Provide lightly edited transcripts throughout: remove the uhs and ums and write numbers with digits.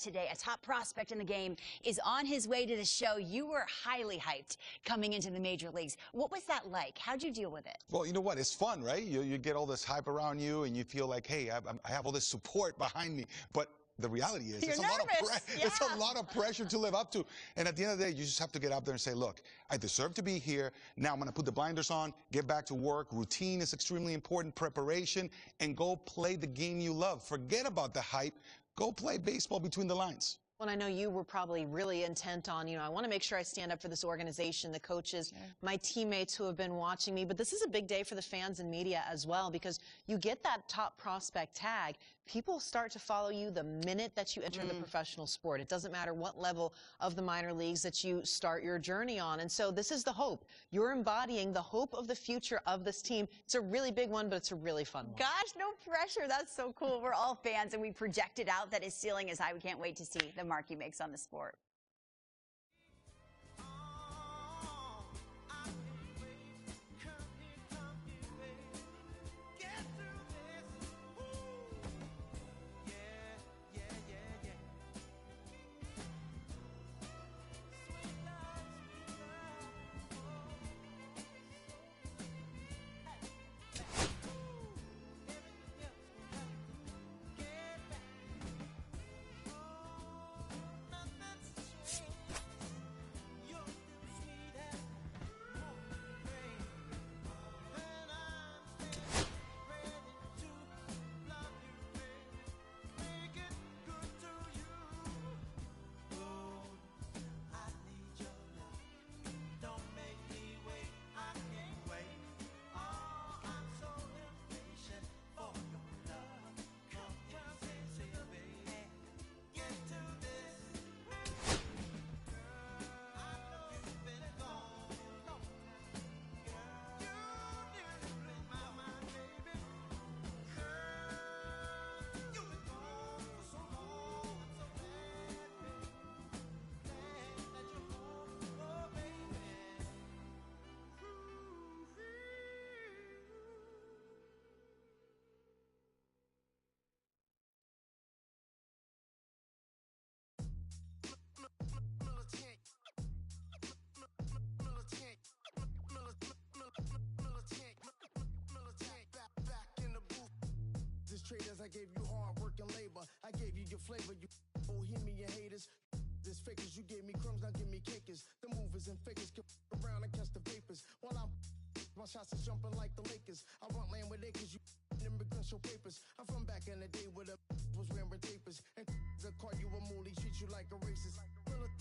today. A top prospect in the game is on his way to the show. You were highly hyped coming into the major leagues. What was that like? How'd you deal with it? Well, you know what? It's fun, right? You get all this hype around you, and you feel like, hey, I have all this support behind me. But the reality is, it's a lot of pressure to live up to. And at the end of the day, you just have to get out there and say, look, I deserve to be here. Now I'm going to put the blinders on, get back to work. Routine is extremely important, preparation, and go play the game you love. Forget about the hype. Go play baseball between the lines. Well, I know you were probably really intent on, I want to make sure I stand up for this organization, the coaches, my teammates who have been watching me. But this is a big day for the fans and media as well, because you get that top prospect tag. People start to follow you the minute that you enter the professional sport. It doesn't matter what level of the minor leagues that you start your journey on. And so this is the hope. You're embodying the hope of the future of this team. It's a really big one, but it's a really fun one. Gosh, no pressure. That's so cool. We're all fans, and we projected out that his ceiling is high. We can't wait to see the mark he makes on the sport. Traders, I gave you hard work and labor. I gave you your flavor, you bohemian haters. This fakers, you gave me crumbs, now give me cakers. The movers and fakers can around and catch the vapors. While my shots are jumping like the Lakers. I want land with acres, you immigrants show papers. I'm from back in the day where the was wearing tapers. And the call you a moolie, treat you like a racist.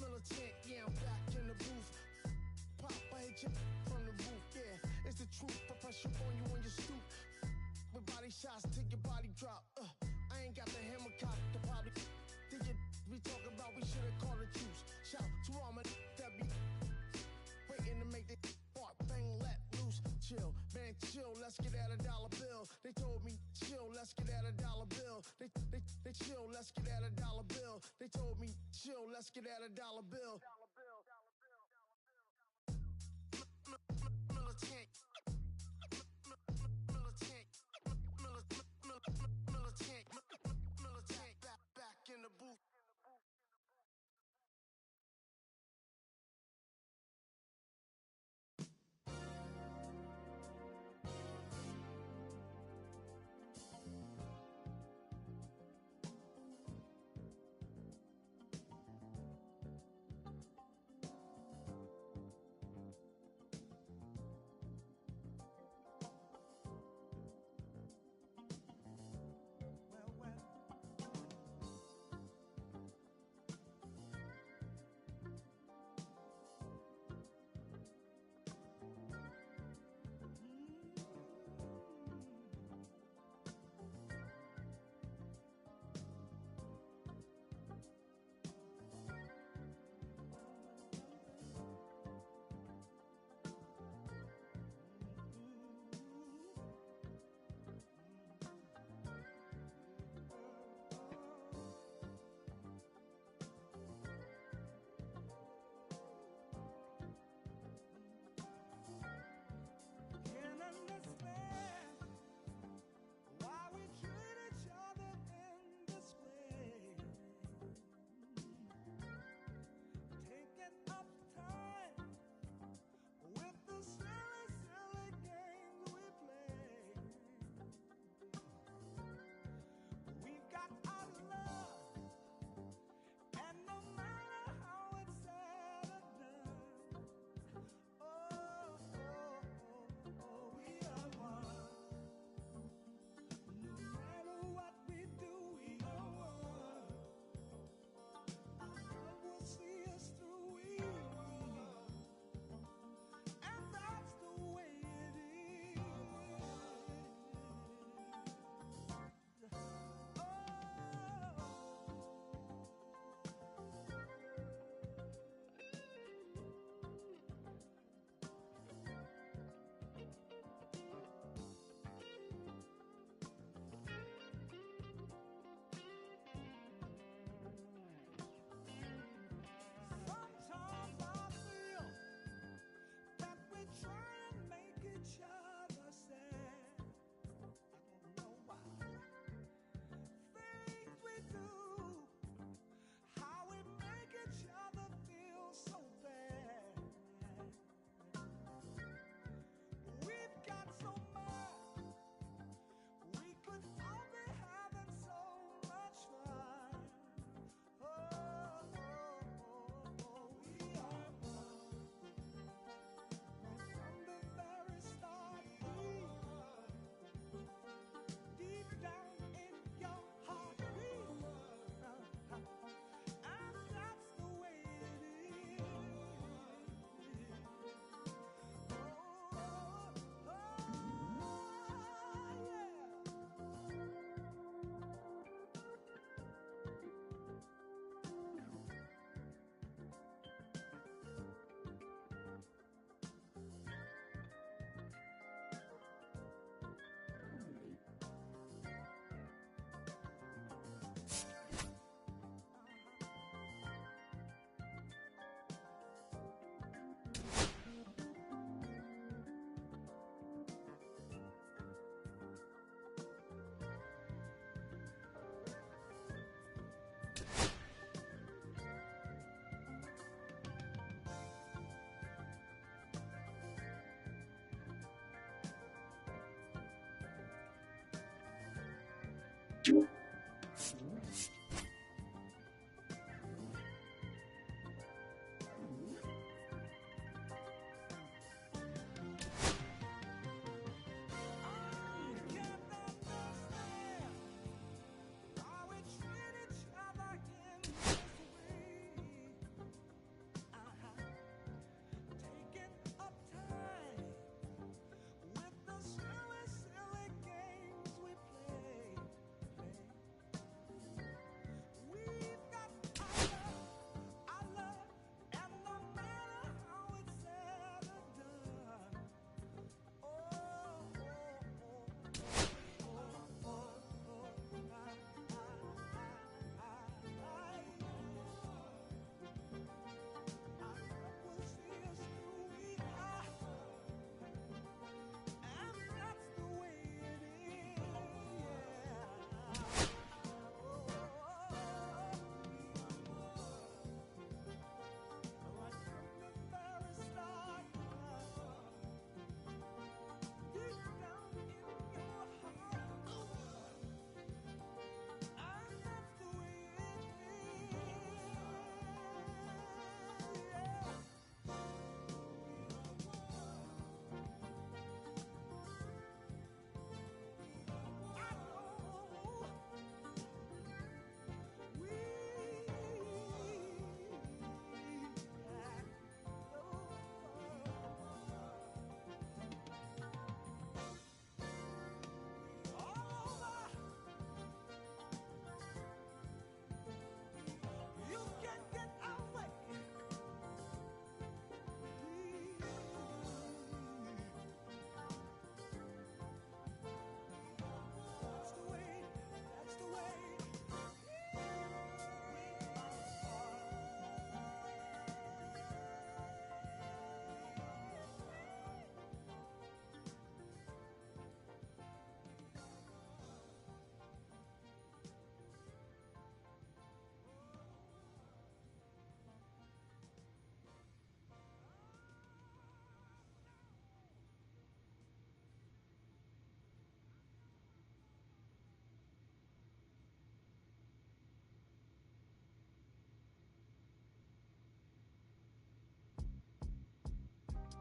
Militant, yeah, I'm back in the booth. Pop, I hit you from the roof, yeah. It's the truth, I pressure on you when you stoop. With body shots till your body drop. I ain't got the hammer cock to probably. Did you we talk about we should have called a truce. Shout to all my that be waiting to make the part bang let loose. Chill, man, chill, let's get at $1 bill. They told me chill, let's get at $1 bill. They chill, let's get at $1 bill. They told me chill, let's get at $1 bill. Militant. Back in the booth.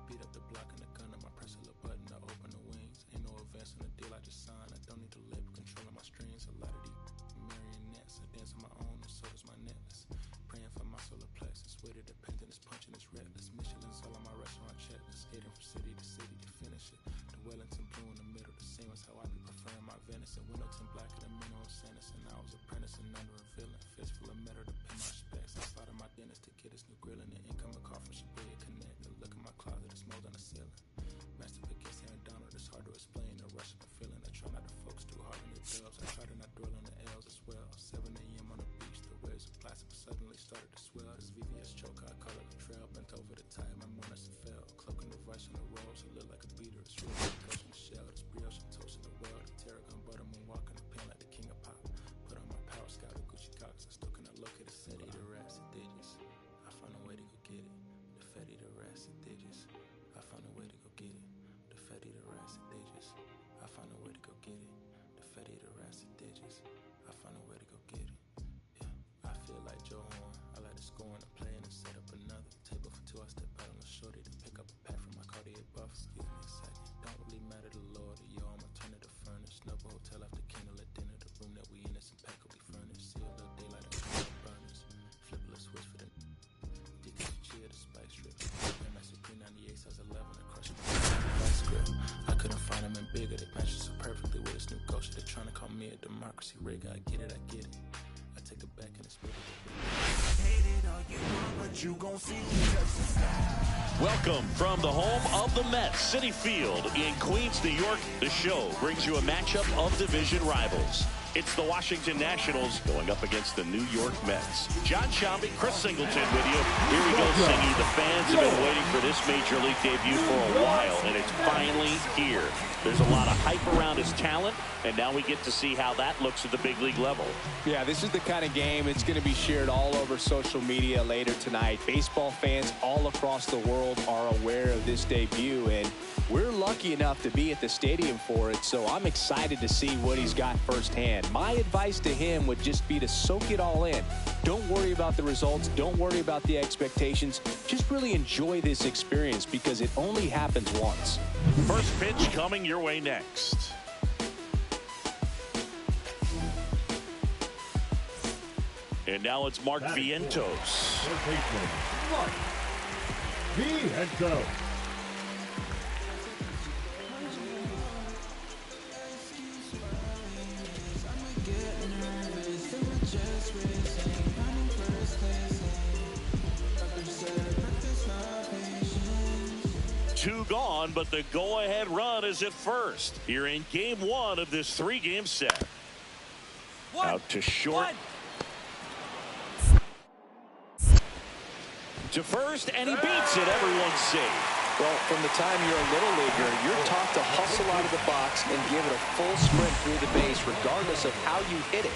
Beat up the block and the gun, I press a little button to open the wings. Ain't no advance on the deal, I just signed. I don't need to lip, controlling my strings. A lot of these marionettes, I dance on my own, and so does my necklace. Praying for my solar plexus, weighted dependent, it's punching, it's reckless. Michelin's all on my restaurant checklist, skating from city to city to finish it. The Wellington blue in the middle, the same as how I be preferring my venison. Windleton black and the minnow sentence, and I was apprenticing under a villain. Fistful of metal to pin my specs. I started my dentist to get his new grill, and the incoming call from Shibuya Connect. Look at my closet, it's mold on the ceiling. Master against Aaron Donald, it's hard to explain the rush of the feeling. I try not to focus too hard on the dubs. I try to not dwell on the L's as well. 7 a.m. on the beach, the waves of plastic suddenly started to swell. This VVS choke, I call it a trail. Bent over the tide, my monitor fell. Cloaking the vice on the rolls, it look like a beater. It's really toast in the shell, this brioche and toast in the world. The tarragon butter moon walking the pen like the king of pop. Put on my power scout, Gucci Cox. I still cannot locate a city, the rats and digits. I found a way to go get it. The fatty, the rats and digits. I found a way to go get it. The fatty, the rats and digits. I found a way to go get it. The fatty, the rats and digits. I found a way to go get it. Yeah, I feel like Joe Horn. I like to score and play and set up another table for two. I step out on the shorty to pick up a pack from my Cartier buff. Excuse me a second. Don't really matter the Lord. Yo, I'ma turn it to furnace. Snubble hotel after candle at dinner. The room that we in is impeccably furnished. See a little daylight on burners. Flip a little switch for the Dickies to cheer the spice strip. Master P98 size 11 and crush my vice grip. I couldn't find them in bigger. They match so perfectly with this new culture. They're trying to call me a democracy rigger. I get it, I get it. I take it back and it's split it. Hate it all you want, but you gon' see me touch the sky. Welcome from the home of the Mets, Citi Field in Queens, New York. The show brings you a matchup of division rivals. It's the Washington Nationals going up against the New York Mets. John Sciambi, Chris Singleton with you. Here we go, Singy. The fans have been waiting for this Major League debut for a while, and it's finally here. There's a lot of hype around his talent, and now we get to see how that looks at the big league level. Yeah, this is the kind of game it's going to be shared all over social media later tonight. Baseball fans all across the world are aware of this debut, and we're lucky enough to be at the stadium for it, so I'm excited to see what he's got firsthand. And my advice to him would just be to soak it all in. Don't worry about the results. Don't worry about the expectations. Just really enjoy this experience because it only happens once. First pitch coming your way next. And now it's Mark Vientos. Mark Vientos. Two gone, but the go-ahead run is at first. Here in game one of this three-game set. Out to short. To first, and he beats it. Everyone's safe. Well, from the time you're a little leaguer, you're taught to hustle out of the box and give it a full sprint through the base, regardless of how you hit it.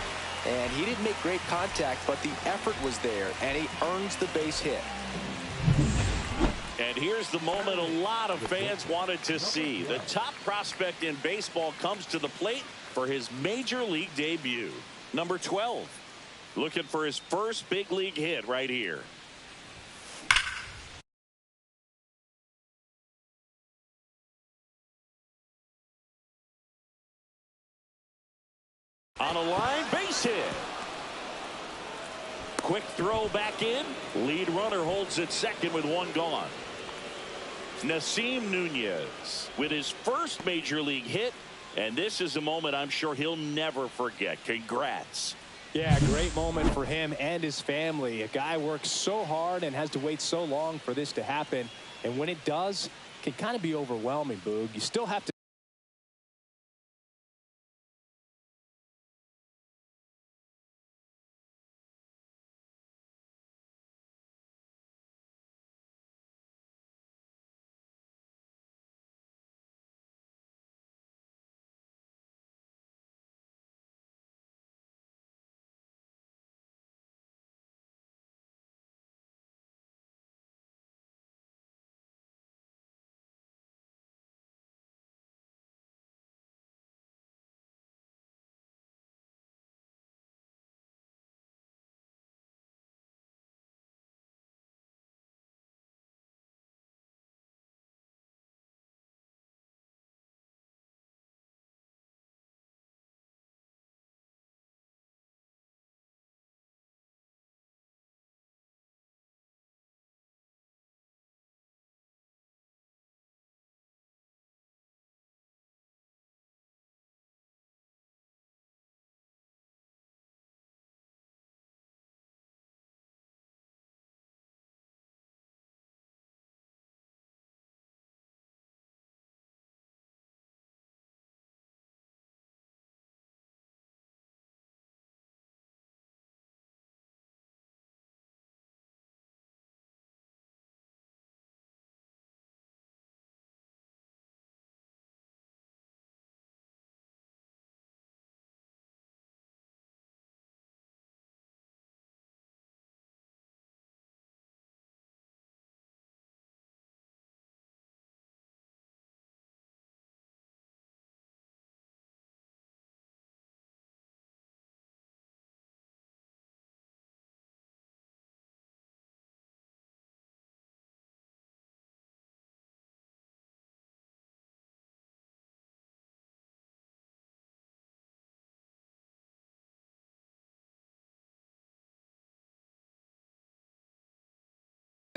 And he didn't make great contact, but the effort was there, and he earns the base hit. And here's the moment a lot of fans wanted to see. The top prospect in baseball comes to the plate for his major league debut. Number 12. Looking for his first big league hit right here. On a line, base hit. Quick throw back in. Lead runner holds at second with one gone. Nasim Nunez with his first major league hit. And this is a moment I'm sure he'll never forget. Congrats. Yeah, great moment for him and his family. A guy works so hard and has to wait so long for this to happen. And when it does, it can kind of be overwhelming, Boog. You still have to.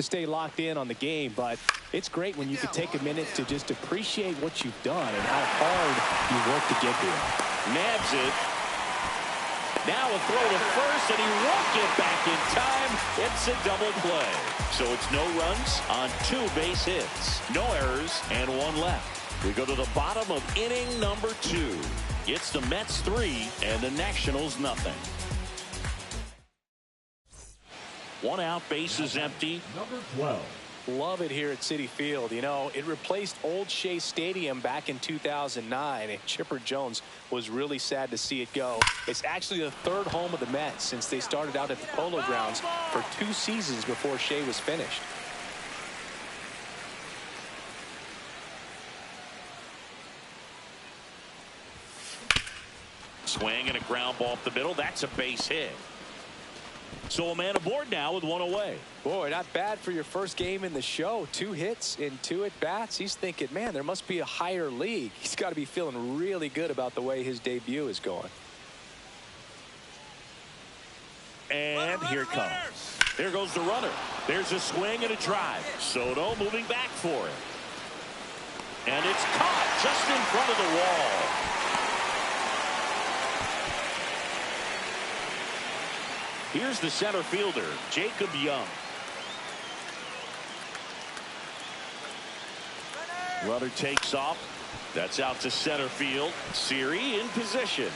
Stay locked in on the game, but it's great when you can take a minute to just appreciate what you've done and how hard you work to get here. Nabs it. Now a throw to first, and he won't get back in time. It's a double play. So it's no runs on 2 base hits, no errors, and 1 left. We go to the bottom of inning number 2. It's the Mets 3 and the Nationals nothing. 1 out, base is empty. Number 12. Love it here at Citi Field. You know, it replaced Old Shea Stadium back in 2009, and Chipper Jones was really sad to see it go. It's actually the 3rd home of the Mets since they started out at the Polo Grounds for 2 seasons before Shea was finished. Swing and a ground ball up the middle. That's a base hit. So a man aboard now with one away. Boy, not bad for your first game in the show. 2 hits in 2 at-bats. He's thinking, man, there must be a higher league. He's got to be feeling really good about the way his debut is going. And here it comes. There goes the runner. There's a swing and a drive. Soto moving back for it. And it's caught just in front of the wall. Here's the center fielder, Jacob Young. Runner takes off. That's out to center field. Siri in position.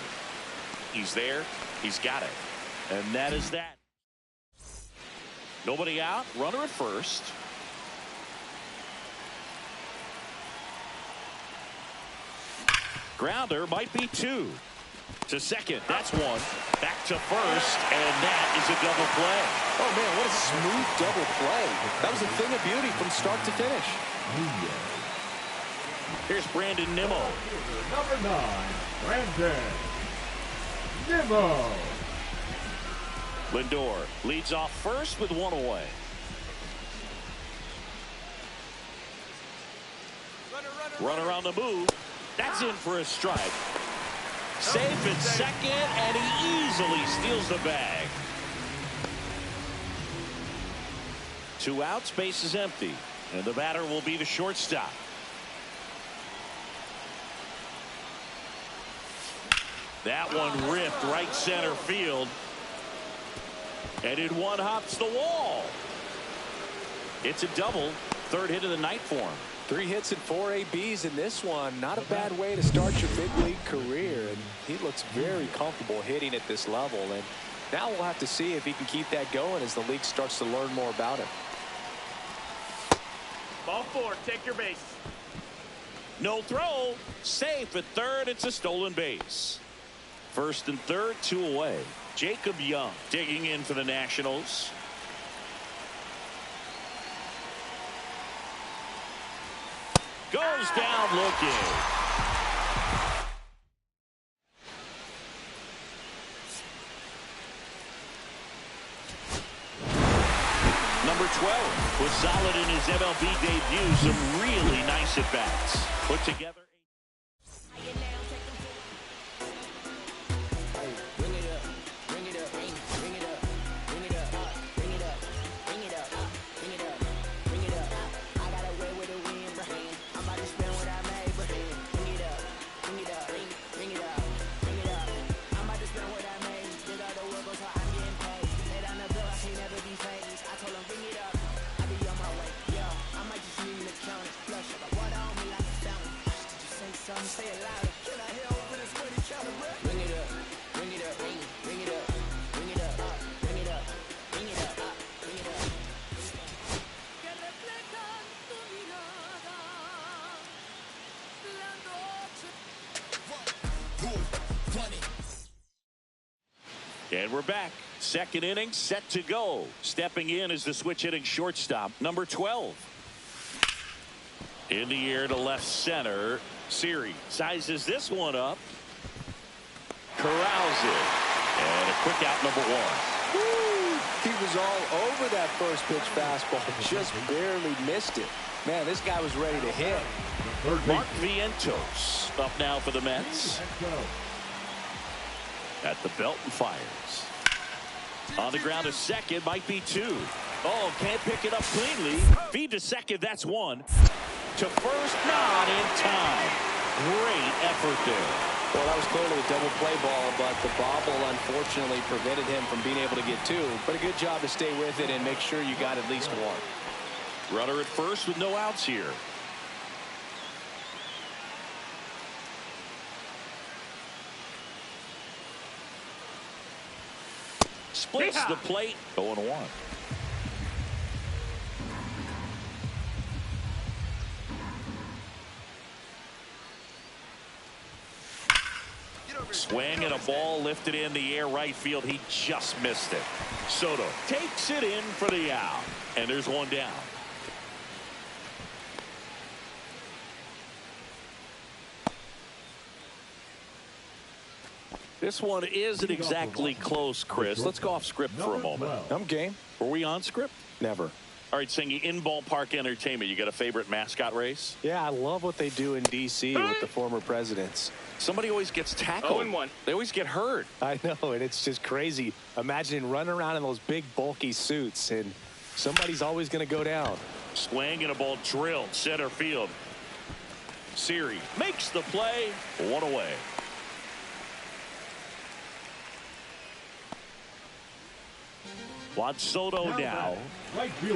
He's there. He's got it. And that is that. Nobody out. Runner at first. Grounder might be 2. To second. That's 1. Back to first. And that is a double play. Oh, man, what a smooth double play. That was a thing of beauty from start to finish. Here's Brandon Nimmo. Number 9, Brandon Nimmo. Lindor leads off first with 1 away. Runner on the move. That's in for a strike. Safe at second, and he easily steals the bag. 2 outs, base is empty, and the batter will be the shortstop. That one ripped right center field, and in 1 hops the wall. It's a double, 3rd hit of the night for him. 3 hits and 4 ABs in this one. Not a bad way to start your big league career. And he looks very comfortable hitting at this level. And now we'll have to see if he can keep that going as the league starts to learn more about him. Ball 4, take your base. No throw. Safe at 3rd. It's a stolen base. 1st and 3rd, 2 away. Jacob Young digging in for the Nationals. Goes down looking. Number 12 was solid in his MLB debut. Some really nice at-bats put together. And we're back. 2nd inning set to go. Stepping in is the switch hitting shortstop, number 12. In the air to left center. Siri sizes this one up. Corrals it. And a quick out, number 1. Woo! He was all over that first pitch fastball. Just barely missed it. Man, this guy was ready to hit. Mark Vientos up now for the Mets. At the belt and fires. On the ground to second, might be 2. Oh, can't pick it up cleanly. Feed to second, that's 1. To first, not in time. Great effort there. Well, that was clearly a double play ball, but the bobble unfortunately prevented him from being able to get 2. But a good job to stay with it and make sure you got at least 1. Runner at first with no outs here. Splits the plate. 0-1. Swing and a ball lifted in the air right field. He just missed it. Soto takes it in for the out. And there's 1 down. This one isn't exactly close, Chris. Let's go off script for a moment. I'm game. Were we on script? Never. All right, Singy, in ballpark entertainment, you got a favorite mascot race? Yeah, I love what they do in D.C. with the former presidents. Somebody always gets tackled. 0-1. They always get hurt. I know, and it's just crazy. Imagine running around in those big, bulky suits, and somebody's always going to go down. Swing and a ball drilled center field. Siri makes the play. One away. Juan Soto now.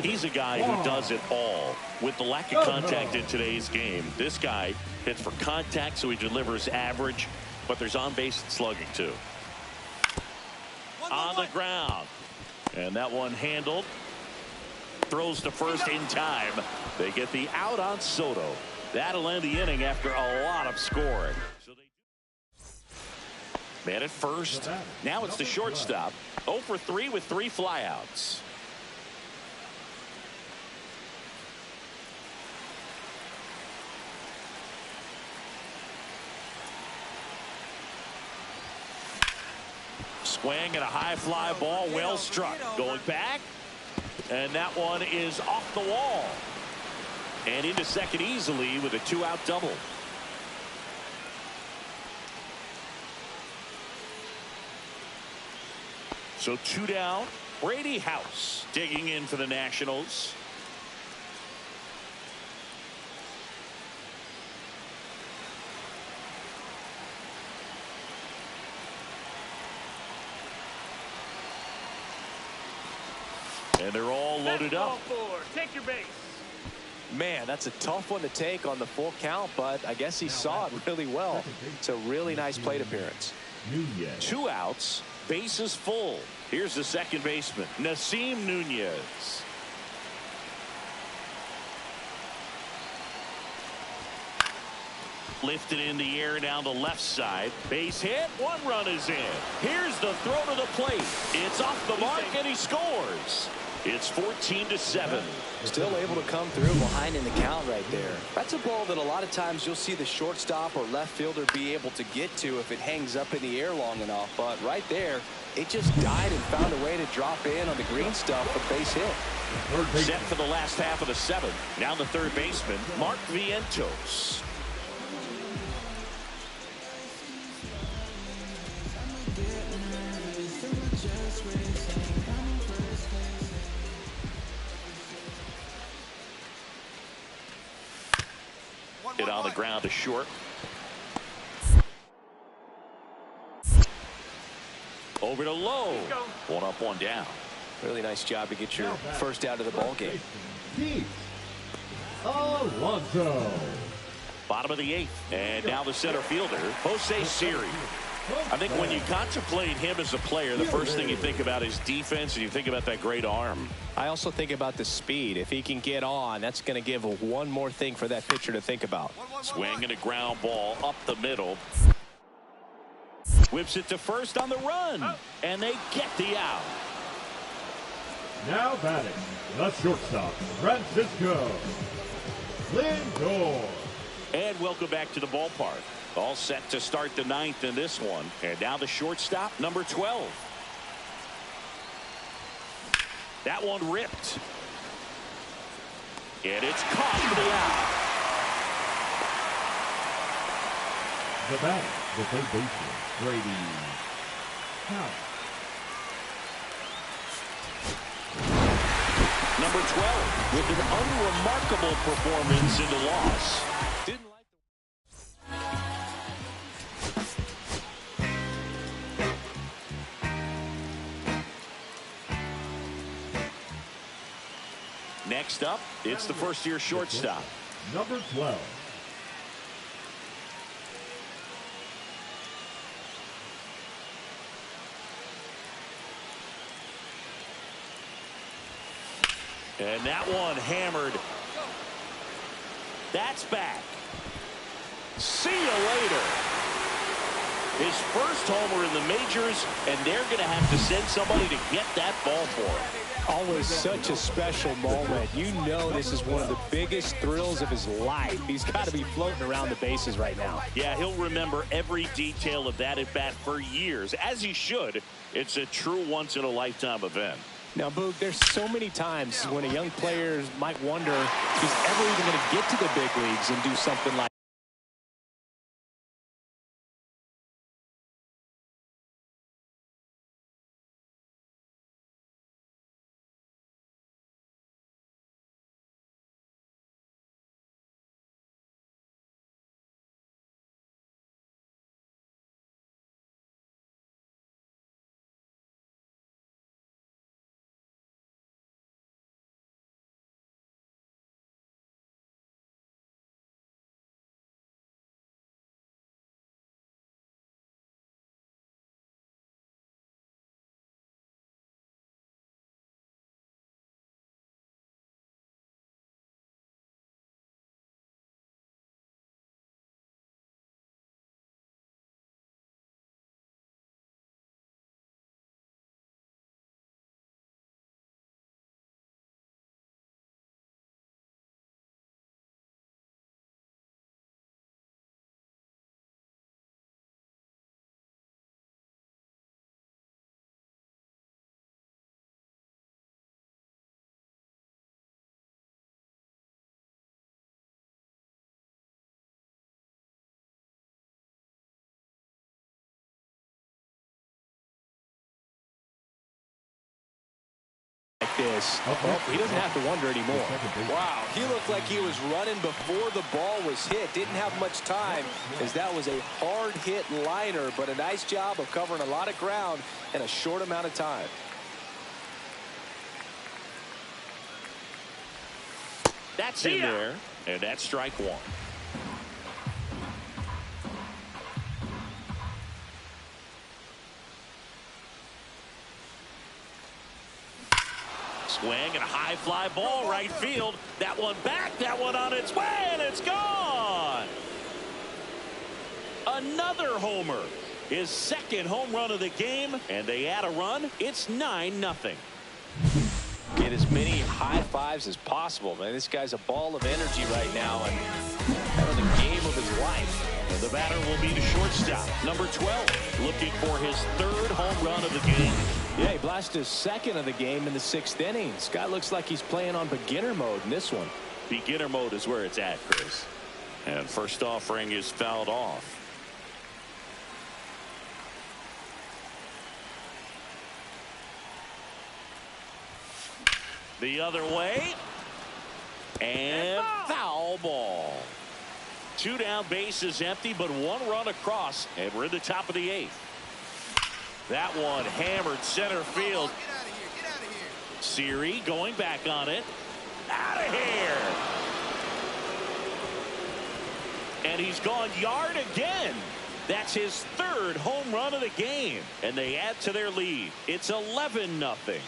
He's a guy who does it all. With the lack of contact in today's game, this guy hits for contact, so he delivers average, but there's on-base slugging too. On the ground. And that one handled. Throws to first in time. They get the out on Soto. That'll end the inning after a lot of scoring. Man at first. Now it's the shortstop. 0 for 3 with 3 flyouts. Swing and a high fly ball, well struck. Going back. And that one is off the wall. And into second easily with a 2-out double. So 2 down. Brady House digging in for the Nationals. And they're all loaded up. Take your base. Man, that's a tough one to take on the full count, but I guess he saw it really well. It's a really nice plate appearance. 2 outs. Bases full. Here's the second baseman, Nasim Nunez. Lifted in the air down the left side. Base hit. 1 run is in. Here's the throw to the plate. It's off the mark and he scores. It's 14-7. Still able to come through behind in the count right there. That's a ball that a lot of times you'll see the shortstop or left fielder be able to get to if it hangs up in the air long enough. But right there, it just died and found a way to drop in on the green stuff for base hit. Set for the last half of the 7th. Now the third baseman, Mark Vientos. Hit on the ground to short. Over to Lowe. 1 up, 1 down. Really nice job to get your first out of the ball game. Pete Alonso. Bottom of the 8th. And now the center fielder, Jose Siri. I think when you contemplate him as a player, the first thing you think about is defense, and you think about that great arm. I also think about the speed. If he can get on, that's going to give one more thing for that pitcher to think about. Swing and a ground ball up the middle. Whips it to first on the run. And they get the out. Now batting, the shortstop, Francisco Lindor. And welcome back to the ballpark. All set to start the 9th in this one. And now the shortstop, number 12. That one ripped. And it's caught for the out. The batter, the third baseman, Brady House. Number 12 with an unremarkable performance in the loss. Didn't Next up, it's the first-year shortstop. Number 12. And that one hammered. That's back. See you later. His first homer in the majors, and they're going to have to send somebody to get that ball for him. Always such a special moment. You know this is one of the biggest thrills of his life. He's got to be floating around the bases right now. Yeah, he'll remember every detail of that at bat for years, as he should. It's a true once-in-a-lifetime event. Now, Boog, there's so many times when a young player might wonder if he's ever even going to get to the big leagues and do something like this. Well, he doesn't have to wonder anymore. Wow, he looked like he was running before the ball was hit. Didn't have much time, as that was a hard hit liner, but a nice job of covering a lot of ground in a short amount of time. That's in there, and that's strike one. Swing and a high fly ball right field. That one back, that one on its way, and it's gone. Another homer. His second home run of the game, and they add a run. It's 9-0. Get as many high fives as possible, man. This guy's a ball of energy right now and having the game of his life. And the batter will be the shortstop, number 12, looking for his third home run of the game. Yeah, he blasted his second of the game in the 6th inning. This guy looks like he's playing on beginner mode in this one. Beginner mode is where it's at, Chris. And first offering is fouled off. The other way. And foul ball. 2 down, bases empty, but 1 run across, and we're in the top of the 8th. That one hammered center field. Get out of here. Siri going back on it. Out of here. And he's gone yard again. That's his 3rd home run of the game. And they add to their lead. It's 11-0.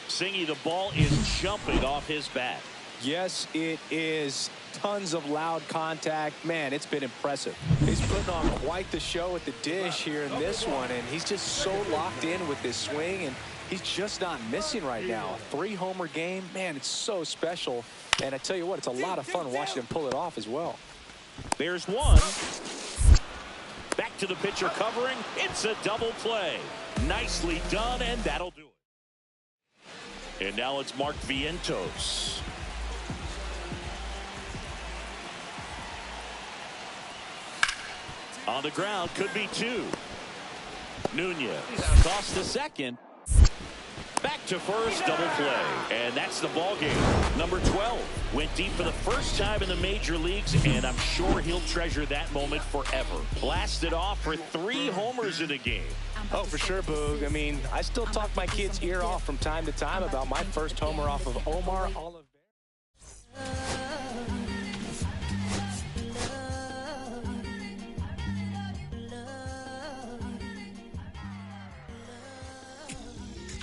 Singy, the ball is jumping off his bat. Yes, it is. Tons of loud contact. Man, it's been impressive. He's putting on quite the show at the dish here in this one, and he's just so locked in with this swing, and he's just not missing right now. A 3-homer game, man, it's so special. And I tell you what, it's a lot of fun watching him pull it off as well. There's one. Back to the pitcher covering. It's a double play. Nicely done, and that'll do it. And now it's Mark Vientos. On the ground, could be 2. Nunez tossed to second. Back to first, double play. And that's the ball game. Number 12 went deep for the first time in the major leagues, and I'm sure he'll treasure that moment forever. Blasted off for 3 homers in a game. Oh, for sure, Boog. I mean, I still talk my kid's ear off from time to time about my first homer off of Omar Oliveira.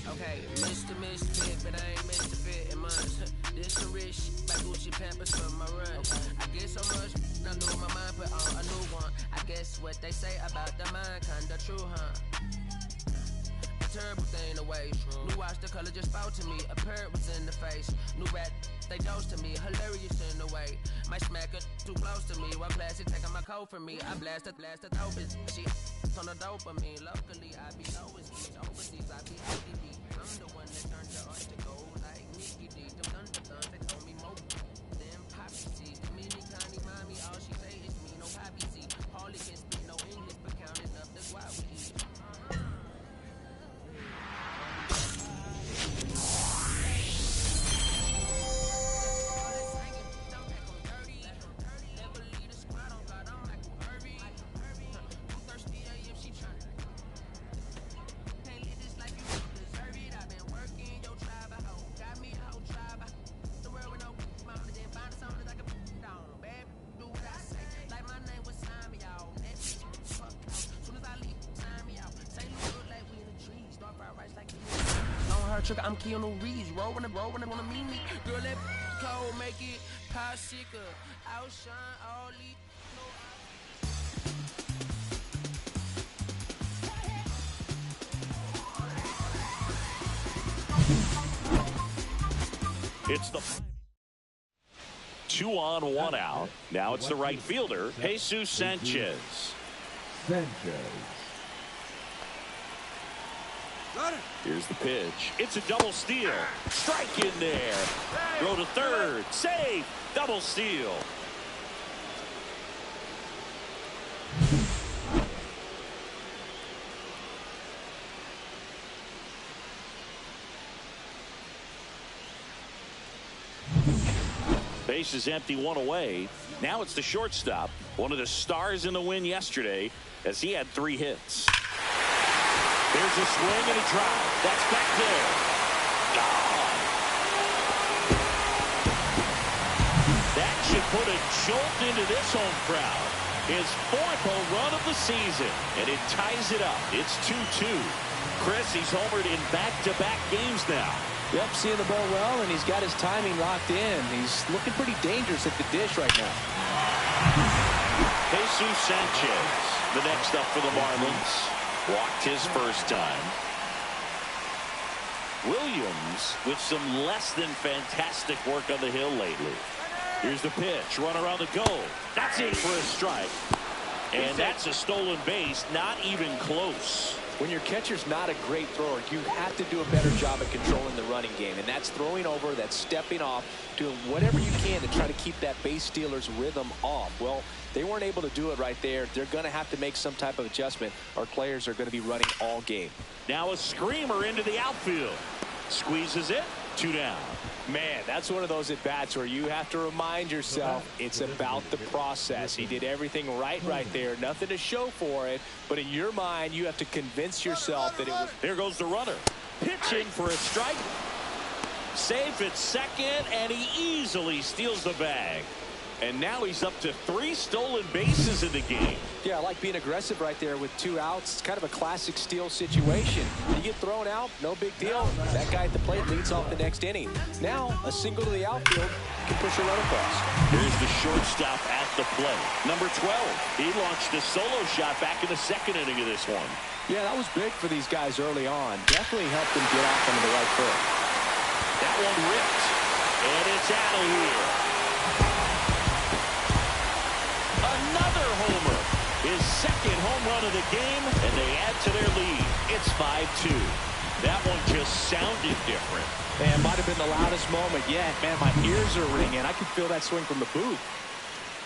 Okay, Mr. Misfit, but I ain't Mr. Fit in mine. This some rich shit by Gucci Pampers from my run. I get so much, I know my mind put on a new one. I guess what they say about the mind kinda true, huh? terrible thing away. New watch, the color just spoke to me. A parrot was in the face. New rat, they dose to me. Hilarious in the way. My smacker too close to me. One classy taking my coat from me. I blast the dope is she on the dopamine. Locally, I be always overseas. I be ODB. I'm the one that turned the art to gold like Mickey D. Them thunderthons, they told me more than poppy seeds. The mini Connie mommy, all she say is me, no poppy seed. Hardly can speak no English, but counting up the guap we eat. I'm Keanu Reeves, rolling, wanna meet me. Girl, that cold make it popsicle. Outshine all these. It's the 2 on 1 out. Now it's the right fielder, Jesus Sanchez. Here's the pitch. It's a double steal. Strike in there. Throw to third. Save. Double steal. Base is empty, 1 away. Now it's the shortstop, one of the stars in the win yesterday, as he had 3 hits. There's a swing and a drive. That's back there. Gone. That should put a jolt into this home crowd. His 4th home run of the season, and it ties it up. It's 2-2. Chris, he's homered in back-to-back games now. Yep, seeing the ball well, and he's got his timing locked in. He's looking pretty dangerous at the dish right now. Jesus Sanchez, the next up for the Marlins. Walked his first time. Williams with some less than fantastic work on the hill lately. Here's the pitch. Run around the goal. That's in for a strike. And that's a stolen base. Not even close. When your catcher's not a great thrower, you have to do a better job at controlling the running game. And that's throwing over, that's stepping off, doing whatever you can to try to keep that base stealer's rhythm off. Well, they weren't able to do it right there. They're going to have to make some type of adjustment. Our players are going to be running all game. Now a screamer into the outfield. Squeezes it. 2 down. Man, that's one of those at-bats where you have to remind yourself it's about the process. He did everything right there. Nothing to show for it. But in your mind, you have to convince yourself that it was. There goes the runner. Pitching for a strike. Safe at second, and he easily steals the bag. And now he's up to 3 stolen bases in the game. Yeah, I like being aggressive right there with 2 outs. It's kind of a classic steal situation. You get thrown out, no big deal. That guy at the plate leads off the next inning. Now, a single to the outfield can push a run across. Here's the shortstop at the plate. Number 12. He launched a solo shot back in the 2nd inning of this one. Yeah, that was big for these guys early on. Definitely helped them get off on the right foot. That one ripped. And it's out of here. Another homer. His 2nd home run of the game, and they add to their lead. It's 5-2. That one just sounded different. Man, might have been the loudest moment yet. Man, my ears are ringing. I can feel that swing from the booth.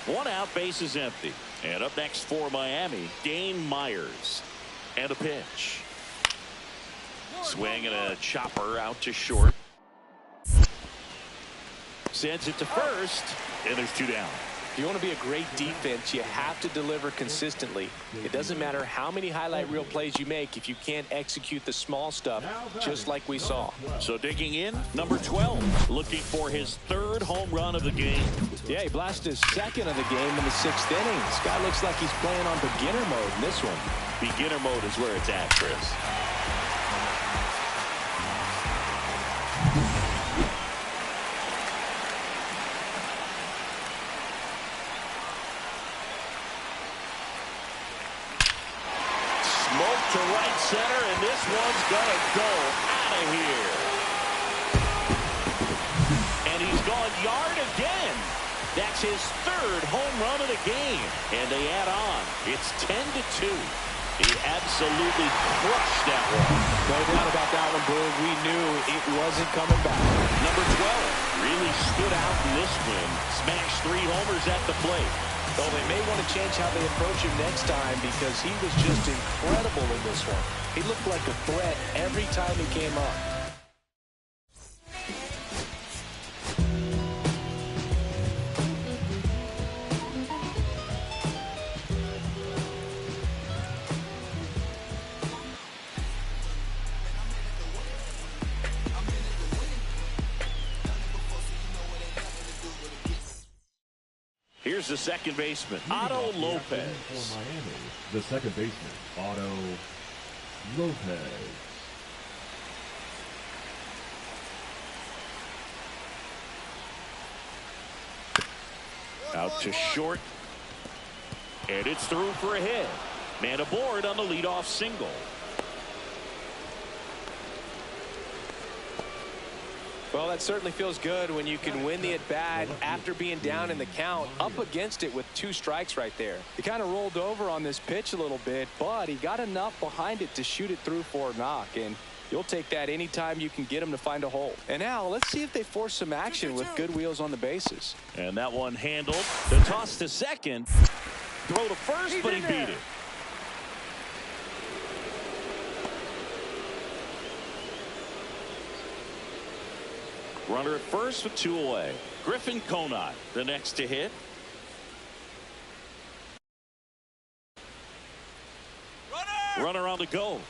1 out, base is empty. And up next for Miami, Dane Myers. And a pitch. Swing and a chopper out to short. Sends it to first, and there's 2 down. If you want to be a great defense, you have to deliver consistently. It doesn't matter how many highlight reel plays you make if you can't execute the small stuff, just like we saw. So digging in, number 12, looking for his 3rd home run of the game. Yeah, he blasted his 2nd of the game in the 6th inning. This guy looks like he's playing on beginner mode in this one. Beginner mode is where it's at, Chris. to right center, and this one's going to go out of here. And he's gone yard again. That's his third home run of the game. And they add on. It's 10-2. He absolutely crushed that one. No doubt about that one, Boog. We knew it wasn't coming back. Number 12 really stood out in this win. Smashed 3 homers at the plate. Well, they may want to change how they approach him next time because he was just incredible in this one. He looked like a threat every time he came up. Here's the second baseman, Otto Lopez. For Miami, the second baseman, Otto Lopez. Out to short. And it's through for a hit. Man aboard on the leadoff single. Well, that certainly feels good when you can win the at-bat after being down in the count, up against it with 2 strikes right there. He kind of rolled over on this pitch a little bit, but he got enough behind it to shoot it through for a knock, and you'll take that anytime you can get him to find a hole. And now let's see if they force some action with good wheels on the bases. And that one handled. The toss to second. Throw to first, but he beat it. Runner at first with 2 away. Griffin Conant, the next to hit. Runner on the go.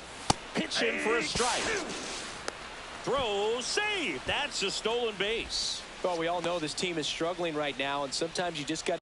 Pitch in for a strike. Throw, save. That's a stolen base. Well, we all know this team is struggling right now, and sometimes you just got to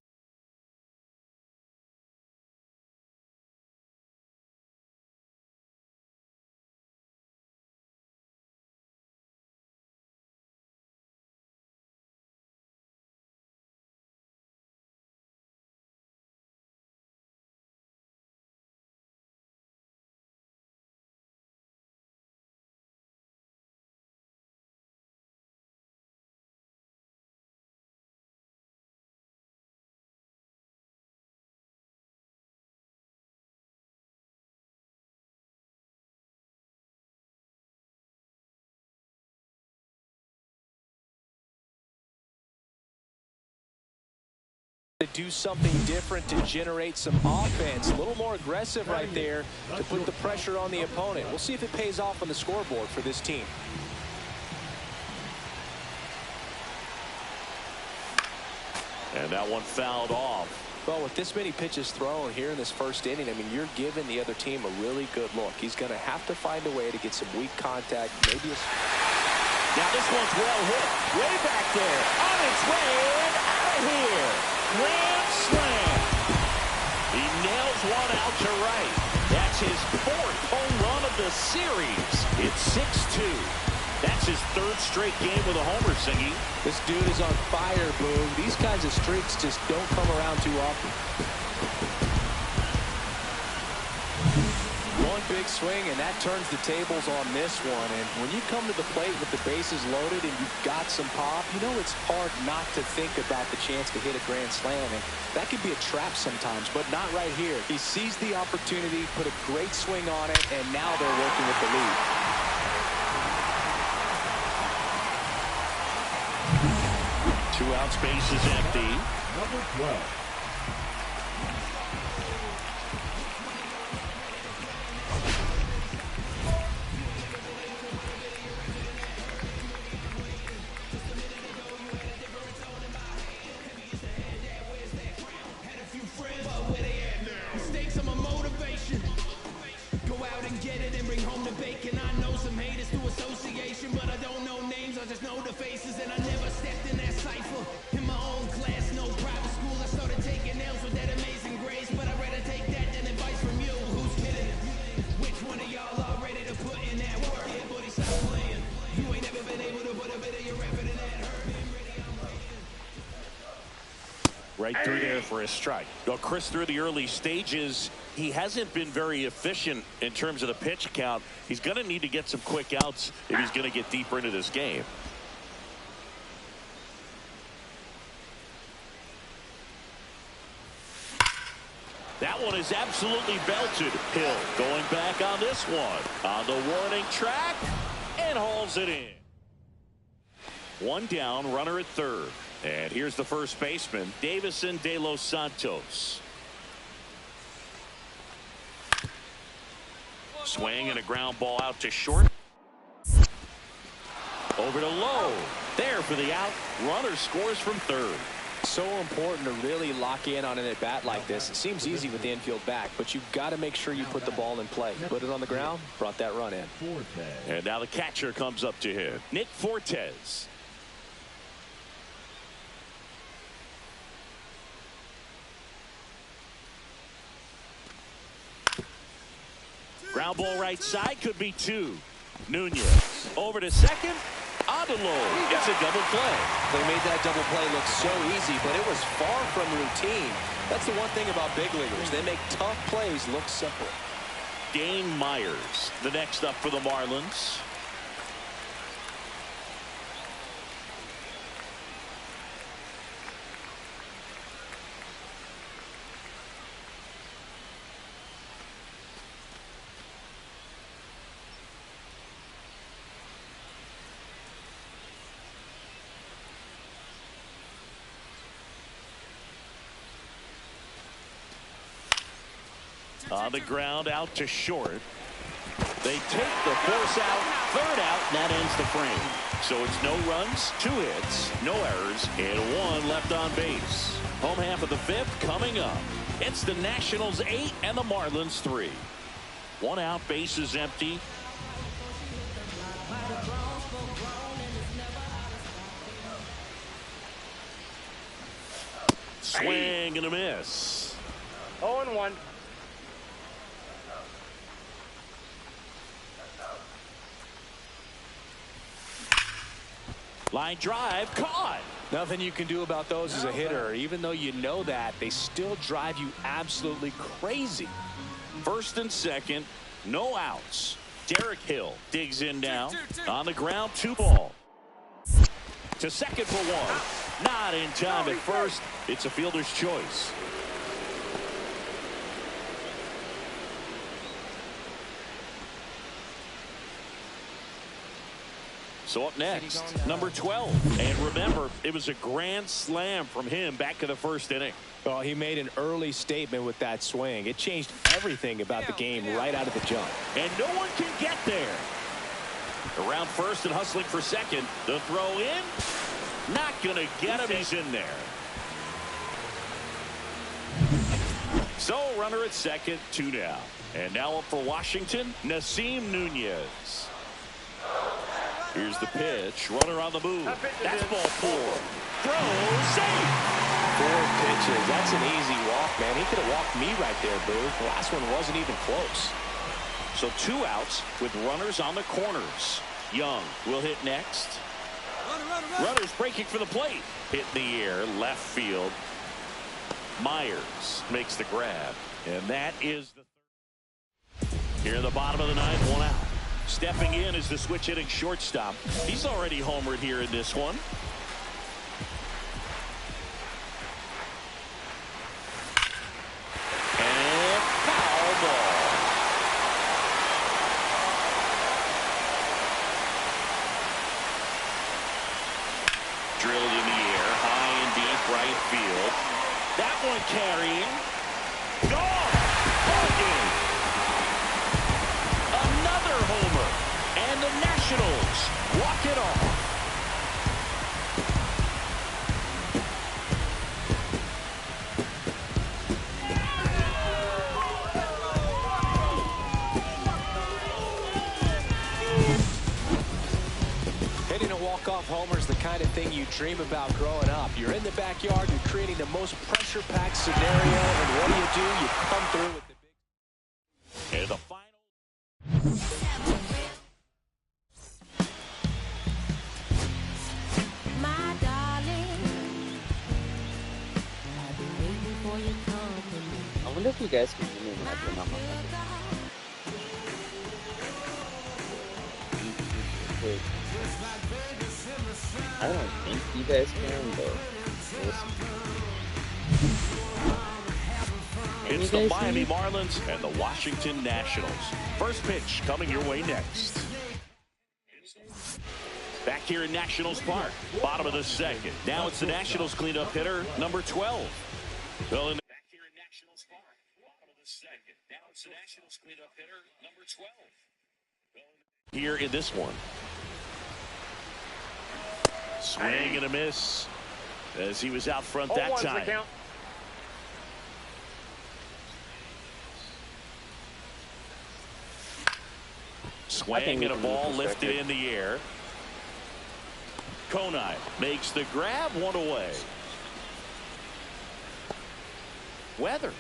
do something different to generate some offense. A little more aggressive right there to put the pressure on the opponent. We'll see if it pays off on the scoreboard for this team. And that one fouled off. Well, with this many pitches thrown here in this first inning, I mean, you're giving the other team a really good look. He's going to have to find a way to get some weak contact. Maybe a... Now this one's well hit. Way back there. On its way and out of here. Grand slam. He nails one out to right. That's his 4th home run of the series. It's 6-2. That's his 3rd straight game with a homer, Singy. This dude is on fire, Boog. These kinds of streaks just don't come around too often. One big swing, and that turns the tables on this one. And when you come to the plate with the bases loaded and you've got some pop, you know it's hard not to think about the chance to hit a grand slam. And that could be a trap sometimes, but not right here. He seized the opportunity, put a great swing on it, and now they're working with the lead. Two outs, base is empty. Number 12. Right through there for a strike. Well, Chris, through the early stages, He hasn't been very efficient in terms of the pitch count. He's going to need to get some quick outs if he's going to get deeper into this game. That one is absolutely belted. Hill going back on this one. On the warning track and hauls it in. One down, runner at third. And here's the first baseman, Davison De Los Santos. Swing and a ground ball out to short. Over to Lowe. There for the out. Runner scores from third. So important to really lock in on an at-bat like this. It seems easy with the infield back, but you've got to make sure you put the ball in play. Put it on the ground, brought that run in. And now the catcher comes up to him, Nick Fortes. Ground ball right side, could be two. Nunez over to second. On to Lowe. It's a double play. They made that double play look so easy, but it was far from routine. That's the one thing about big leaguers. They make tough plays look simple. Dane Myers, the next up for the Marlins. On the ground, out to short. They take the force out, third out, and that ends the frame. So it's no runs, 2 hits, no errors, and 1 left on base. Home half of the 5th coming up. It's the Nationals 8 and the Marlins 3. 1 out, base is empty. Swing and a miss. 0-1. Line drive, caught. Nothing you can do about those as a hitter. Even though you know that, they still drive you absolutely crazy. First and second, no outs. Derek Hill digs in now. On the ground, 2 ball. To second for 1. Not in time at first. It's a fielder's choice. So up next, number 12. And remember, it was a grand slam from him back in the first inning. Well, he made an early statement with that swing. It changed everything about the game right out of the jump. And no one can get there. Around first and hustling for second. The throw in. Not going to get him. He's in there. So runner at second, 2 down. And now up for Washington, Nasim Nunez. Here's the pitch. Runner on the move. That's ball 4. Throw, safe. 4 pitches. That's an easy walk, man. He could have walked me right there, Boo. The last one wasn't even close. So 2 outs with runners on the corners. Young will hit next. Runners breaking for the plate. Hit in the air, left field. Myers makes the grab. And that is the third. Here in the bottom of the 9th, 1 out. Stepping in is the switch hitting shortstop. He's already homered here in this one. And foul ball. Drilled in the air, high and deep right field. That one carrying. Gone. Ball game. Another homer, and the Nationals walk it off. Hitting a walk-off homer is the kind of thing you dream about growing up. You're in the backyard, you're creating the most pressure-packed scenario, and what do? You come through with the big... And the final. My darling, I've been waiting for your company. I wonder if you guys can hear me in my I don't think you guys can, but It's the Miami Marlins and the Washington Nationals. First pitch coming your way next. Back here in Nationals Park, bottom of the second. Now it's the Nationals cleanup hitter, number 12. Well, back here in Nationals Park, bottom of the second. Now it's the Nationals cleanup hitter, number 12. Here in this one. Swing and a miss as he was out front that time. Swing and a ball lifted in the air. Konai makes the grab, one away. Weather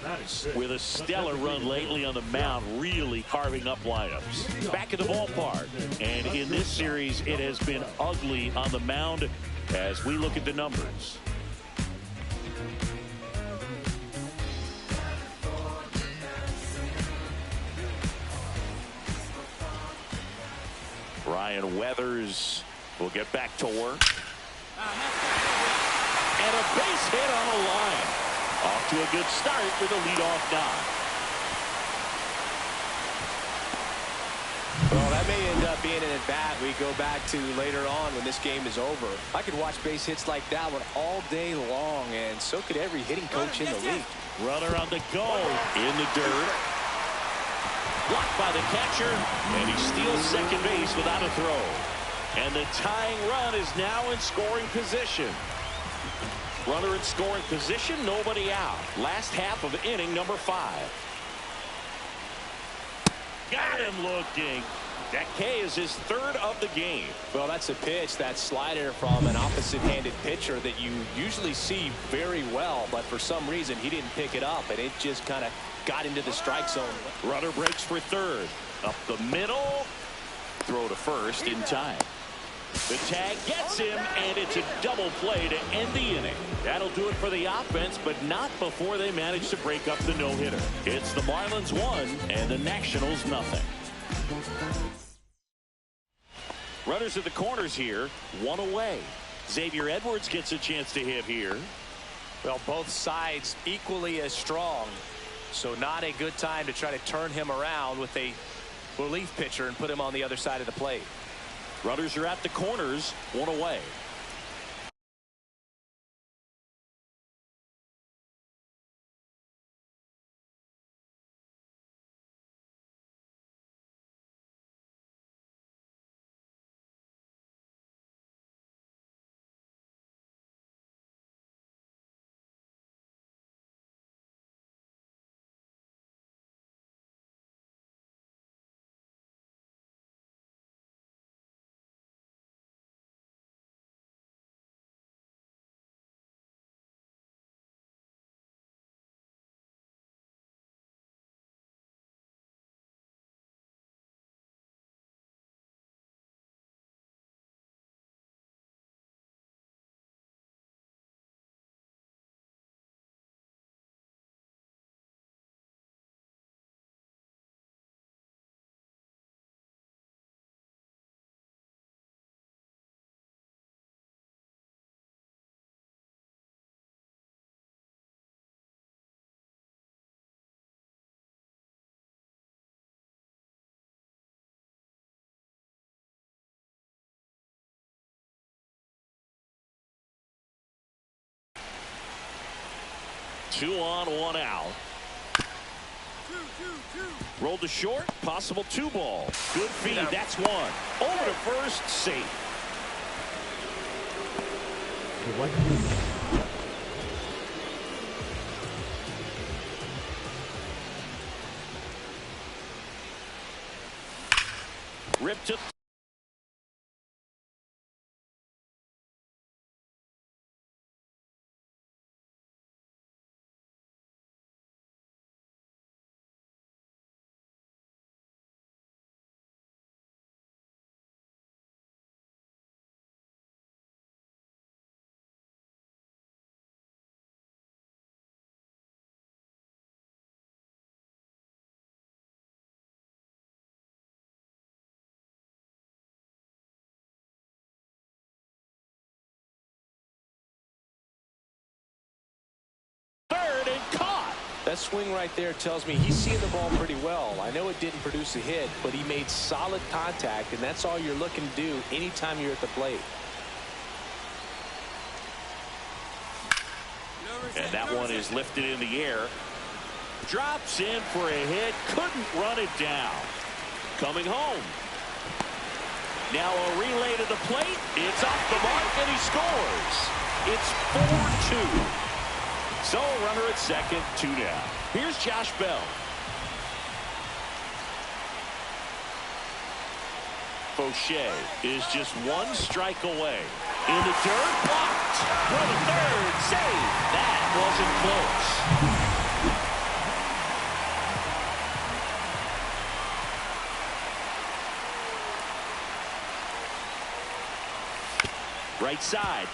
with a stellar run lately on the mound, really carving up lineups. Back at the ballpark, and in this series it has been ugly on the mound as we look at the numbers. Ryan Weathers will get back to work. And a base hit on the line. Off to a good start with a leadoff knock. Well, that may end up being an at-bat we go back to later on when this game is over. I could watch base hits like that one all day long, and so could every hitting coach in the league. Runner on the go in the dirt. Blocked by the catcher, and he steals second base without a throw. And the tying run is now in scoring position. Runner in scoring position, nobody out. Last half of inning number 5. Got him looking. That K is his third of the game. Well, that's a pitch, that slider from an opposite-handed pitcher that you usually see very well, but for some reason he didn't pick it up, and it just kind of got into the strike zone. Runner breaks for third. Up the middle. Throw to first in time. The tag gets him, and it's a double play to end the inning. That'll do it for the offense, but not before they manage to break up the no-hitter. It's the Marlins 1 and the Nationals nothing. Runners at the corners here, one away. Xavier Edwards gets a chance to hit here. Well, both sides equally as strong, so not a good time to try to turn him around with a relief pitcher and put him on the other side of the plate. Runners are at the corners, one away. Two on, one out. Rolled to short, possible 2-ball. Good feed, that's one. Over to first, safe. Ripped to That swing right there tells me he's seeing the ball pretty well. I know it didn't produce a hit, but he made solid contact, and that's all you're looking to do anytime you're at the plate. And that one is lifted in the air. Drops in for a hit. Couldn't run it down. Coming home. Now a relay to the plate. It's off the mark, and he scores. It's 4-2. So a runner at second, 2 down. Here's Josh Bell. Fauché is just 1 strike away. In the dirt, blocked. For the third, save. That wasn't close. Right side.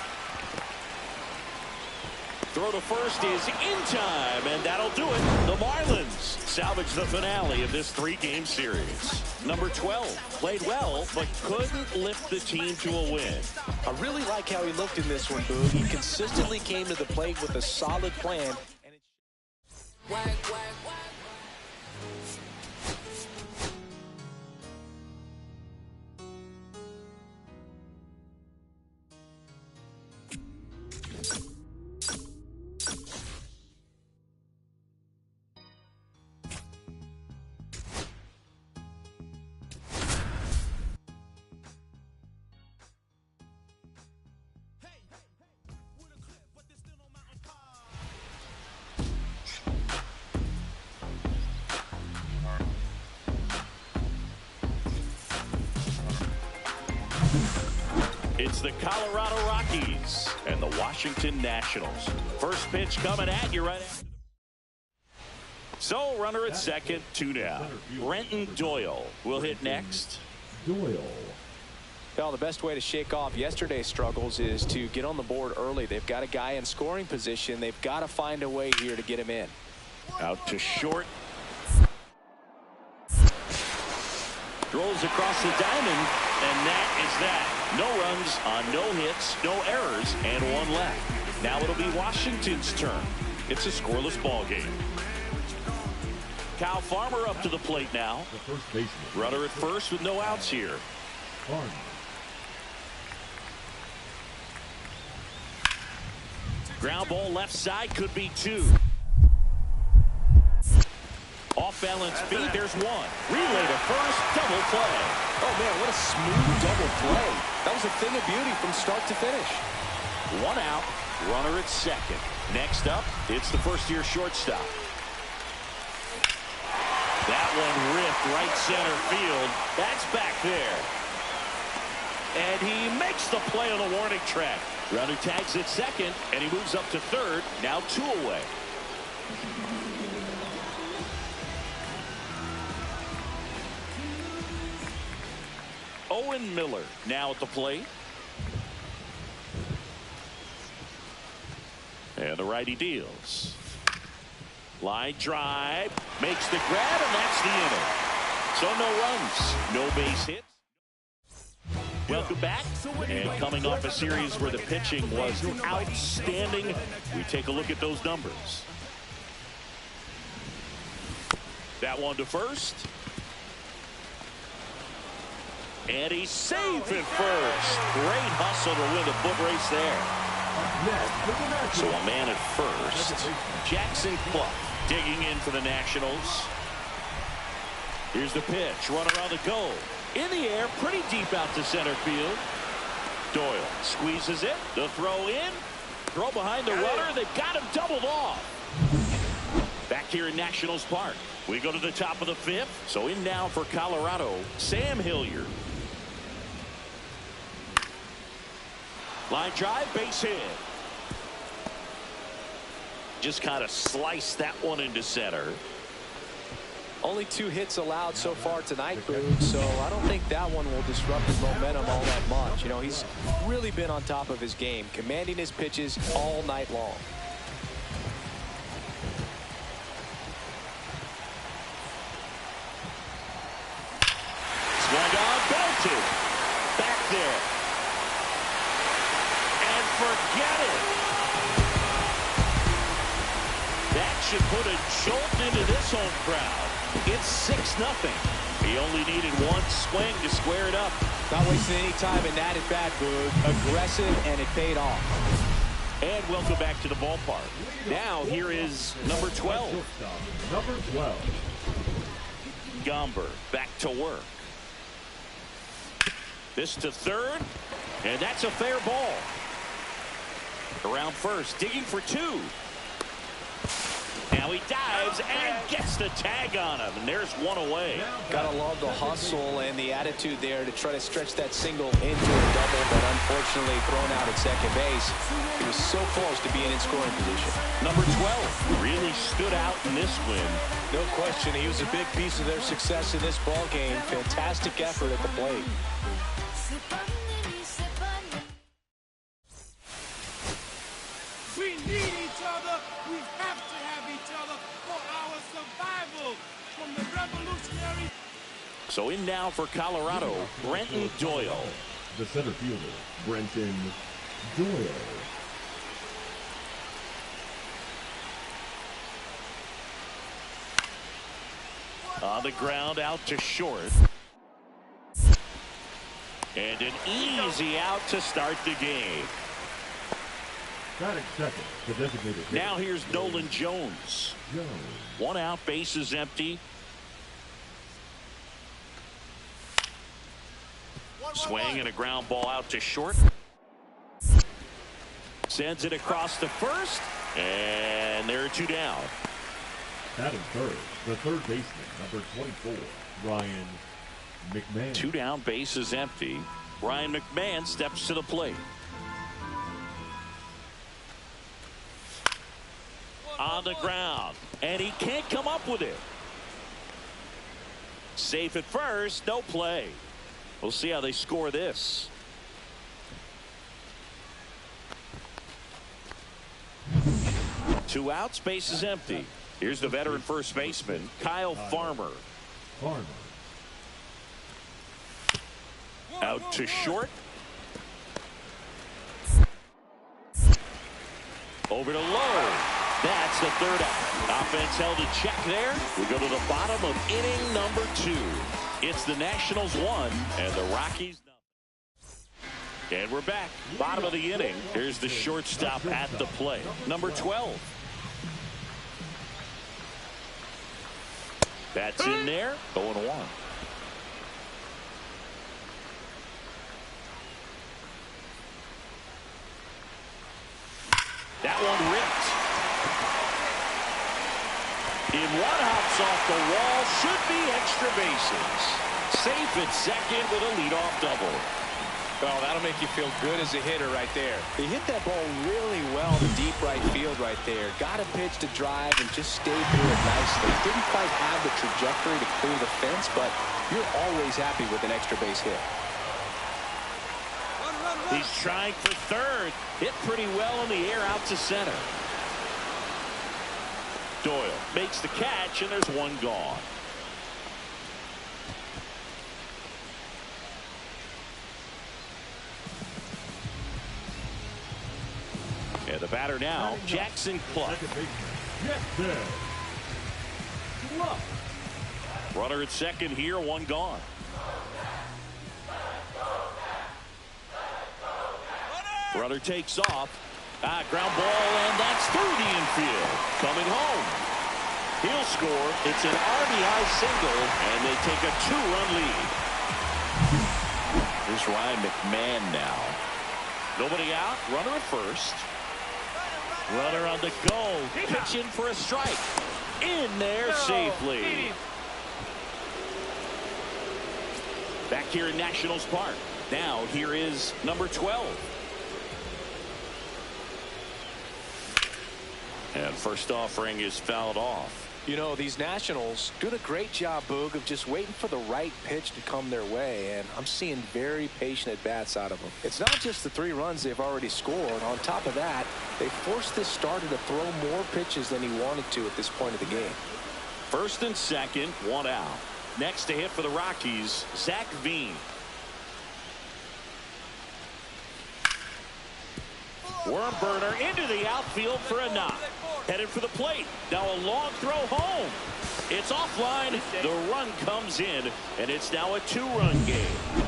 Throw to first is in time, and that'll do it. The Marlins salvage the finale of this 3-game series. Number 12 played well, but couldn't lift the team to a win. I really like how he looked in this one, Boog. He consistently came to the plate with a solid plan. It's the Colorado Rockies and the Washington Nationals. First pitch coming at you right after. So runner at second, 2 down. Brenton Doyle will hit next. Doyle. Well, the best way to shake off yesterday's struggles is to get on the board early. They've got a guy in scoring position. They've got to find a way here to get him in. Out to short. Throws across the diamond, and that is that. No runs on no hits, no errors, and 1 left. Now it'll be Washington's turn. It's a scoreless ball game. Kyle Farmer up to the plate now. The first baseman. Runner at first with no outs here. Farmer. Ground ball left side, could be 2. Off balance feed, there's 1. Relay to first, double play. Oh man, what a smooth double play. That was a thing of beauty from start to finish. 1 out, runner at second. Next up, it's the first-year shortstop. That one ripped right center field. That's back there. And he makes the play on the warning track. Runner tags at second, and he moves up to third. Now 2 away. Owen Miller now at the plate. And the righty deals. Line drive. Makes the grab, and that's the inning. So no runs, no base hits. Welcome back. And coming off a series where the pitching was outstanding, we take a look at those numbers. That one to first. And he's safe at first. Great hustle to win the foot race there. So a man at first. Jackson Clough digging in for the Nationals. Here's the pitch. Runner on the go. In the air, pretty deep out to center field. Doyle squeezes it. The throw in. Throw behind the runner. They've got him doubled off. Back here in Nationals Park. We go to the top of the 5th. So in now for Colorado, Sam Hilliard. Line drive, base hit. Just kind of sliced that one into center. Only 2 hits allowed so far tonight, Boog, so I don't think that one will disrupt his momentum all that much. You know, he's really been on top of his game, commanding his pitches all night long. Swung on, belted. Back there. And forget it. That should put a jolt into this home crowd. It's 6-0. He only needed one swing to square it up. Not wasting any time in that at bat, Boog. Aggressive, and it paid off. And welcome back to the ballpark. Now here is number 12. Number 12. Gomber back to work. This to third, and that's a fair ball. Around first, digging for 2. Now he dives and gets the tag on him, and there's one away. Gotta love the hustle and the attitude there to try to stretch that single into a double, but unfortunately thrown out at second base. He was so close to being in scoring position. Number 12 really stood out in this win. No question, he was a big piece of their success in this ball game. Fantastic effort at the plate. We need each other. We have to have each other for our survival. From the revolutionary. So in now for Colorado, Brenton Doyle. The center fielder, Brenton Doyle. On the ground out to short. And an easy out to start the game. Batting second, the designated hitter. Now here's Nolan Jones. One out, base is empty. Swing and a ground ball out to short. Sends it across to first. And there are 2 down. Batting third, the third baseman, number 24, Ryan McMahon. 2 down, base is empty. Ryan McMahon steps to the plate. On the ground, and he can't come up with it. Safe at first, no play. We'll see how they score this. Two outs, base is empty. Here's the veteran first baseman, Kyle Farmer. Out to short. Over to low. That's the third out. Offense held in check there. We go to the bottom of inning number 2. It's the Nationals 1 and the Rockies nothing. And we're back. Bottom of the inning. Here's the shortstop at the plate. Number 12. That's in there. 0-1. That one ripped. In one, hops off the wall, should be extra bases. Safe at second with a leadoff double. Well, that'll make you feel good as a hitter right there. He hit that ball really well in deep right field right there. Got a pitch to drive and just stayed through it nicely. Didn't quite have the trajectory to clear the fence, but you're always happy with an extra base hit. He's trying for third. Hit pretty well in the air out to center. Doyle makes the catch, and there's one gone. And the batter now, Jackson Cluck. Runner at second here, one gone. Runner takes off. Ground ball, and that's through the infield. Coming home. He'll score. It's an RBI single, and they take a 2-run lead. Here's Ryan McMahon now. Nobody out. Runner at first. Runner on the go. Pitching for a strike. In there safely. Back here in Nationals Park. Now here is number 12. And first offering is fouled off. You know, these Nationals doing a great job, Boog, of just waiting for the right pitch to come their way, and I'm seeing very patient at-bats out of them. It's not just the 3 runs they've already scored. On top of that, they forced this starter to throw more pitches than he wanted to at this point of the game. First and second, 1 out. Next to hit for the Rockies, Zach Veen. Worm burner into the outfield for a knock. Headed for the plate. Now a long throw home. It's offline. The run comes in, and it's now a 2-run game.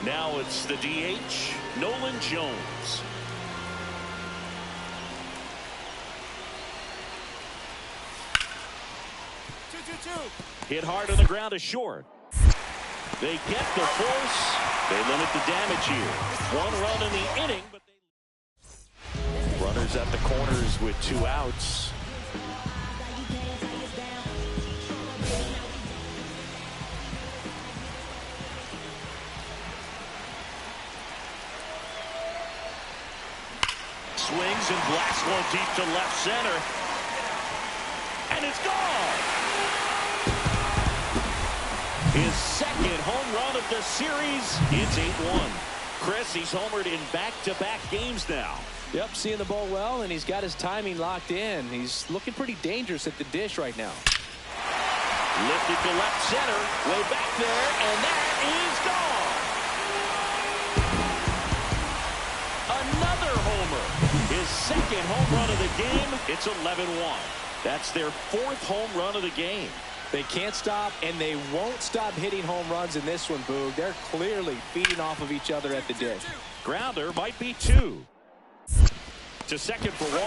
Now it's the DH, Nolan Jones. Hit hard on the ground to short. They get the force. They limit the damage here. 1 run in the inning, but runners at the corners with 2 outs. Swings and blasts one deep to left center. And it's gone. His second home run of the series. It's 8-1. Chris, he's homered in back-to-back games now. Yep, seeing the ball well, and he's got his timing locked in. He's looking pretty dangerous at the dish right now. Lifted to left center, way back there, and that is gone. Another homer. His second home run of the game. It's 11-1. That's their 4th home run of the game. They can't stop, and they won't stop hitting home runs in this one, Boog. They're clearly feeding off of each other at the dish. Grounder might be 2. To second for 1.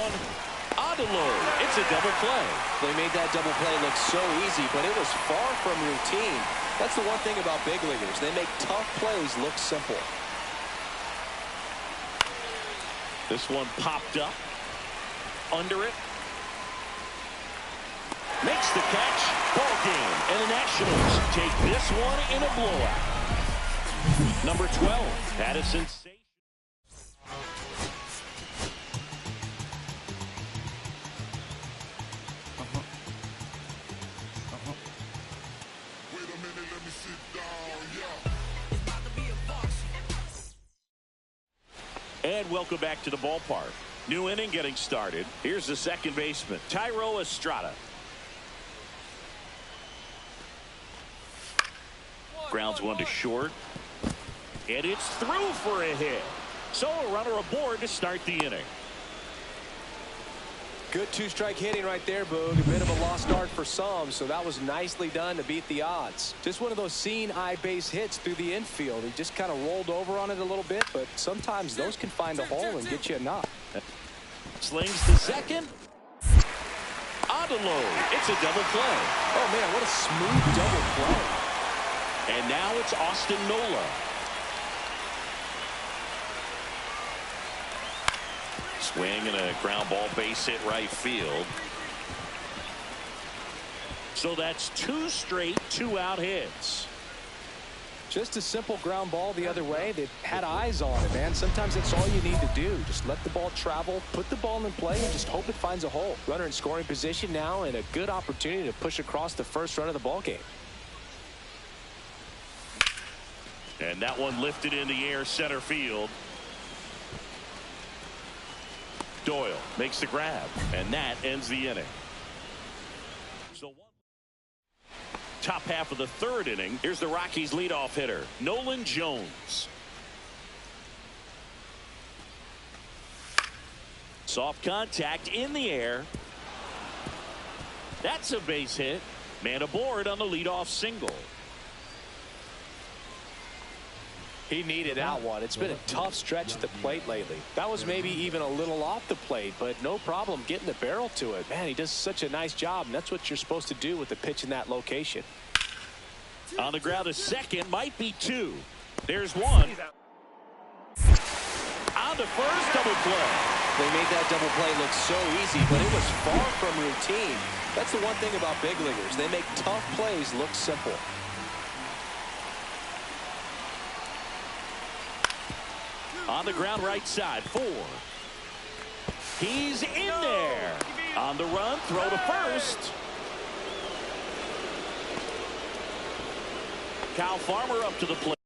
Adelor. It's a double play. They made that double play look so easy, but it was far from routine. That's the one thing about big leaguers. They make tough plays look simple. This one popped up. Under it. Makes the catch. Ball game. And the Nationals take this one in a blowout. Number 12. Had a sensation. Wait a minute, let me sit down, And welcome back to the ballpark. New inning getting started. Here's the second baseman, Thairo Estrada. Grounds one to short. And it's through for a hit. So a runner aboard to start the inning. Good 2-strike hitting right there, Boog. A bit of a lost start for some, so that was nicely done to beat the odds. Just one of those seeing eye base hits through the infield. He just kind of rolled over on it a little bit, but sometimes those can find a hole and get you a knock. Slings to second. Adelor. It's a double play. Oh, man, what a smooth double play. And now it's Austin Nola. Swing and a ground ball base hit right field. So that's 2 straight 2-out hits. Just a simple ground ball the other way. They've had eyes on it, man. Sometimes that's all you need to do. Just let the ball travel, put the ball in play, and just hope it finds a hole. Runner in scoring position now, and a good opportunity to push across the first run of the ball game. And that one lifted in the air center field. Doyle makes the grab, and that ends the inning. So top half of the 3rd inning. Here's the Rockies leadoff hitter, Nolan Jones. Soft contact in the air. That's a base hit. Man aboard on the leadoff single. He needed that one. It's been a tough stretch at the plate lately. That was maybe even a little off the plate, but no problem getting the barrel to it. Man, he does such a nice job, and that's what you're supposed to do with the pitch in that location. On the ground to second, might be 2. There's 1. On to first, double play. They made that double play look so easy, but it was far from routine. That's the one thing about big leaguers. They make tough plays look simple. On the ground right side, 4. He's in there. On the run, throw to first. Kyle Farmer up to the plate.